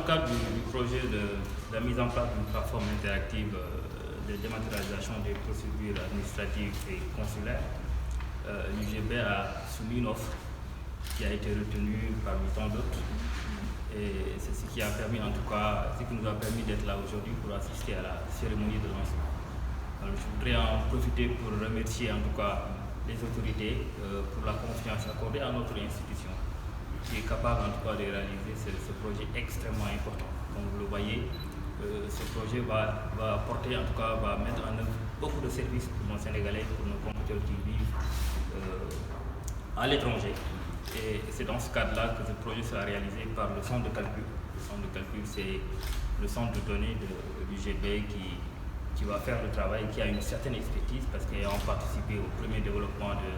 cadre du projet de la mise en place d'une plateforme interactive de dématérialisation des procédures administratives et consulaires, l'UGB a soumis une offre qui a été retenue parmi tant d'autres. Et c'est ce qui a permis, en tout cas, ce qui nous a permis d'être là aujourd'hui pour assister à la cérémonie de lancement. Alors, je voudrais en profiter pour remercier en tout cas les autorités pour la confiance accordée à notre institution, qui est capable en tout cas de réaliser ce projet extrêmement important. Comme vous le voyez, ce projet va apporter, en tout cas, va mettre en œuvre beaucoup de services pour nos Sénégalais, pour nos compatriotes qui vivent à l'étranger. Et c'est dans ce cadre-là que ce projet sera réalisé par le centre de calcul. Le centre de calcul, c'est le centre de données de l'UGB qui va faire le travail, qui a une certaine expertise parce qu'ayant participé au premier développement de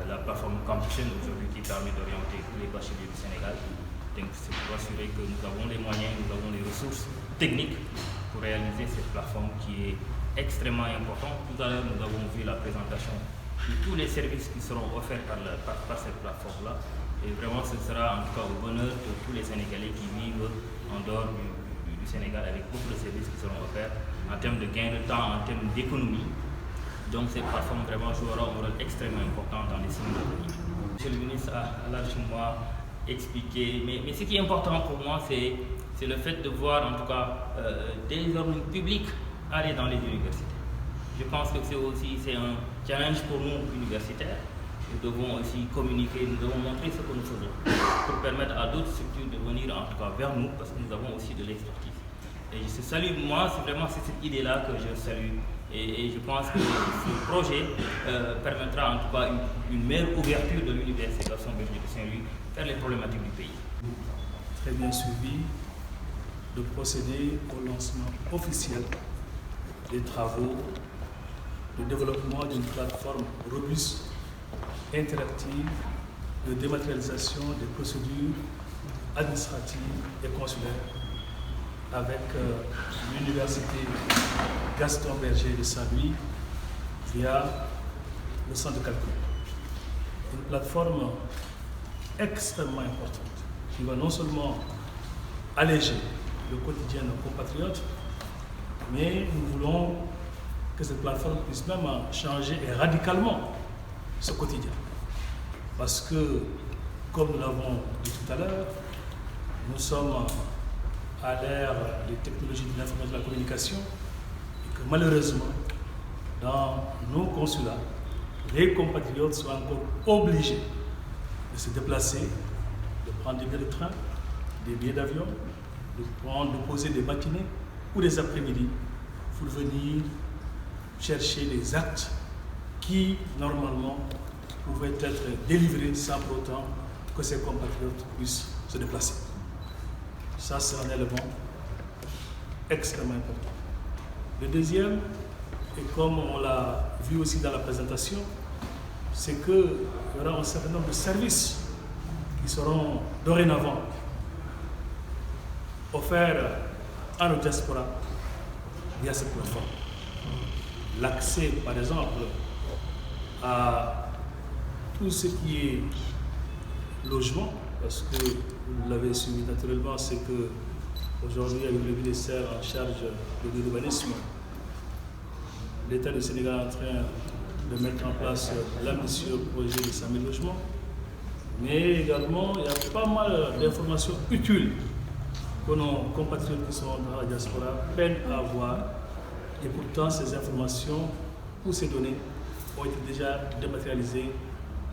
la plateforme Campuchen aujourd'hui qui permet d'orienter tous les bacheliers du Sénégal. Donc c'est pour assurer que nous avons les moyens, nous avons les ressources techniques pour réaliser cette plateforme qui est extrêmement importante. Tout à l'heure, nous avons vu la présentation de tous les services qui seront offerts par cette plateforme-là. Et vraiment, ce sera en tout cas au bonheur de tous les Sénégalais qui vivent en dehors du Sénégal avec beaucoup de services qui seront offerts en termes de gain de temps, en termes d'économie. Donc cette plateforme vraiment jouera un rôle extrêmement important dans les signes d'avenir. Monsieur le ministre a largement expliqué, mais ce qui est important pour moi, c'est le fait de voir en tout cas des ordres publics aller dans les universités. Je pense que c'est un challenge pour nous universitaires. Nous devons aussi communiquer, nous devons montrer ce que nous faisons pour permettre à d'autres structures de venir en tout cas vers nous parce que nous avons aussi de l'expertise. Et je salue, moi, c'est cette idée-là que je salue. Et je pense que ce projet permettra en tout cas une meilleure ouverture de l'Université Gaston Berger de Saint-Louis vers les problématiques du pays. Très bien suivi de procéder au lancement officiel des travaux de développement d'une plateforme robuste, interactive, de dématérialisation des procédures administratives et consulaires avec l'Université Gaston Berger de Saint-Louis via le centre de calcul. Une plateforme extrêmement importante qui va non seulement alléger le quotidien de nos compatriotes, mais nous voulons que cette plateforme puisse même changer radicalement ce quotidien. Parce que, comme nous l'avons dit tout à l'heure, nous sommes à l'ère des technologies de l'information et de la communication et que malheureusement, dans nos consulats, les compatriotes sont encore obligés de se déplacer, de prendre des billets de train, des billets d'avion, de poser des matinées ou des après-midi pour venir chercher des actes qui, normalement, pouvaient être délivrés sans pour autant que ces compatriotes puissent se déplacer. Ça, c'est un élément extrêmement important. Le deuxième, et comme on l'a vu aussi dans la présentation, c'est qu'il y aura un certain nombre de services qui seront dorénavant offerts à nos diasporas via cette plateforme. L'accès, par exemple, à tout ce qui est logement, parce que vous l'avez suivi naturellement, c'est que aujourd'hui, avec le ministère en charge de l'urbanisme, l'État du Sénégal est en train de mettre en place l'ambitieux projet de 100 000 logements, mais également il y a pas mal d'informations utiles que nos compatriotes qui sont dans la diaspora peinent à avoir. Et pourtant, ces informations ou ces données ont été déjà dématérialisées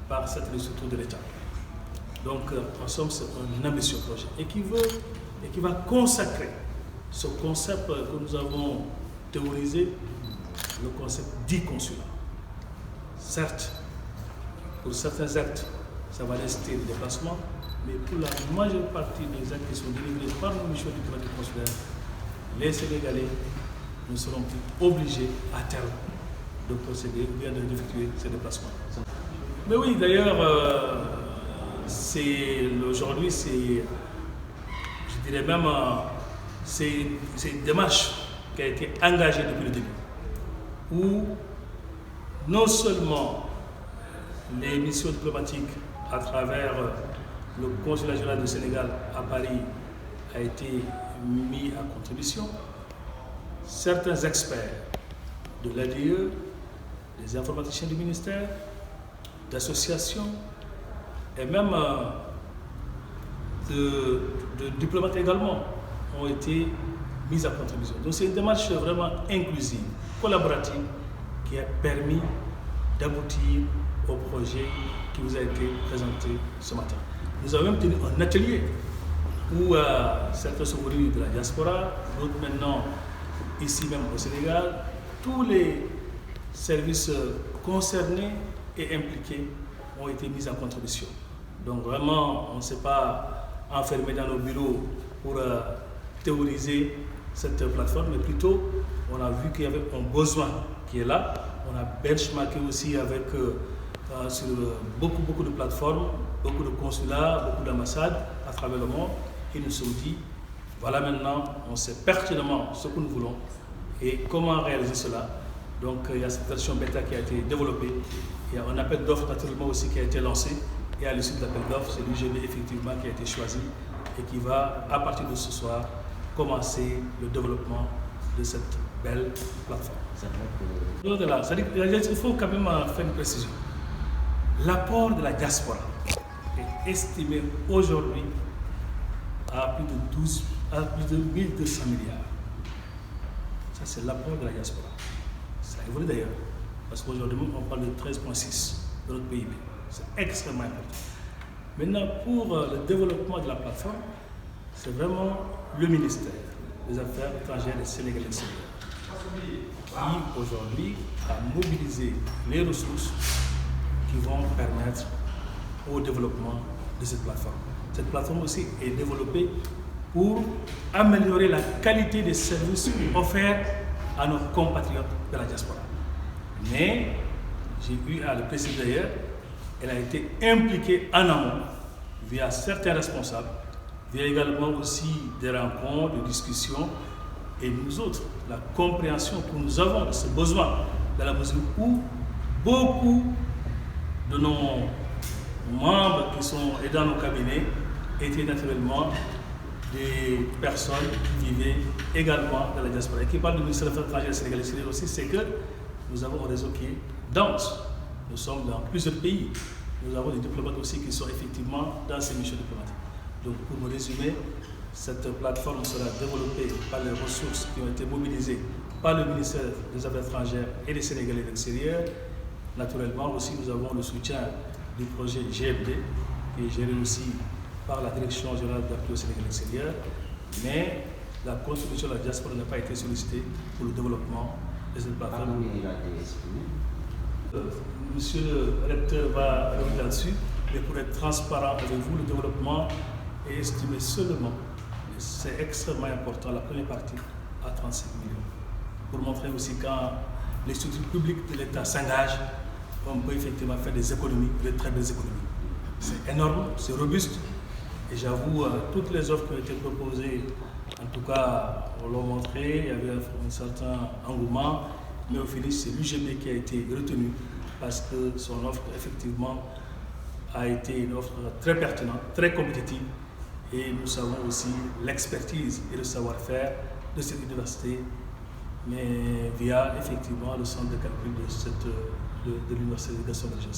par cette structure de l'État. Donc, en somme, c'est un ambitieux projet et qui va consacrer ce concept que nous avons théorisé, le concept d'e-consulat. Certes, pour certains actes, ça va rester le déplacement, mais pour la majeure partie des actes qui sont délivrés par nos missions diplomatiques consulaires, les Sénégalais ne seront plus obligés à terme de procéder ou bien d'effectuer ces déplacements. Mais oui, d'ailleurs, aujourd'hui, je dirais même, c'est une démarche qui a été engagée depuis le début, où non seulement les missions diplomatiques à travers le consulat général du Sénégal à Paris a été mis à contribution. Certains experts de l'ADE, des informaticiens du ministère, d'associations et même de diplomates également ont été mis à contribution. Donc c'est une démarche vraiment inclusive, collaborative, qui a permis d'aboutir au projet qui vous a été présenté ce matin. Nous avons même tenu un atelier où certains sont venus de la diaspora, d'autres maintenant ici même au Sénégal. Tous les services concernés et impliqués ont été mis en contribution. Donc vraiment, on ne s'est pas enfermé dans nos bureaux pour théoriser cette plateforme, mais plutôt on a vu qu'il y avait un besoin qui est là. On a benchmarké aussi avec sur beaucoup de plateformes, beaucoup de consulats, beaucoup d'ambassades à travers le monde, et nous nous sommes dit, voilà maintenant, on sait pertinemment ce que nous voulons et comment réaliser cela. Donc il y a cette version bêta qui a été développée, il y a un appel d'offres naturellement aussi qui a été lancé, et à l'issue de l'appel d'offres, c'est l'UGB effectivement qui a été choisi et qui va, à partir de ce soir, commencer le développement de cette belle plateforme. Il faut quand même faire une précision. L'apport de la diaspora est estimé aujourd'hui à plus de 1200 milliards. Ça, c'est l'apport de la diaspora. Ça évolue d'ailleurs, parce qu'aujourd'hui, on parle de 13,6 de notre PIB. C'est extrêmement important. Maintenant, pour le développement de la plateforme, c'est vraiment le ministère des Affaires étrangères et sénégalais qui, aujourd'hui, a mobilisé les ressources qui vont permettre au développement de cette plateforme. Cette plateforme aussi est développée pour améliorer la qualité des services offerts à nos compatriotes de la diaspora. Mais, j'ai eu à le préciser d'ailleurs, elle a été impliquée en amont via certains responsables, via également aussi des rencontres, des discussions, et nous autres, la compréhension que nous avons de ce besoin, dans la mesure où beaucoup de nos membres qui sont dans nos cabinets étaient naturellement des personnes qui vivaient également dans la diaspora. Et qui parle du ministère des Affaires étrangères sénégalais aussi, c'est que nous avons un réseau qui est dense. Nous sommes dans plusieurs pays. Nous avons des diplomates aussi qui sont effectivement dans ces missions diplomatiques. Donc pour me résumer, cette plateforme sera développée par les ressources qui ont été mobilisées par le ministère des Affaires étrangères et des Sénégalais de l'extérieur. Naturellement aussi, nous avons le soutien du projet GMD, qui est géré aussi par la Direction générale d'appui au Sénégal extérieur, mais la contribution de la diaspora n'a pas été sollicitée pour le développement de cette plateforme. Monsieur le recteur va revenir là-dessus, mais pour être transparent avec vous, le développement est estimé seulement, et c'est extrêmement important, la première partie à 35 millions. Pour montrer aussi quand les structures publiques de l'État s'engagent, on peut effectivement faire des économies, de très belles économies. C'est énorme, c'est robuste, et j'avoue, toutes les offres qui ont été proposées, en tout cas, on l'a montré, il y avait un certain engouement, mais au final, c'est l'UGB qui a été retenu parce que son offre, effectivement, a été une offre très pertinente, très compétitive, et nous savons aussi l'expertise et le savoir-faire de cette université, mais via effectivement le centre de calcul de l'université de Gaston Berger.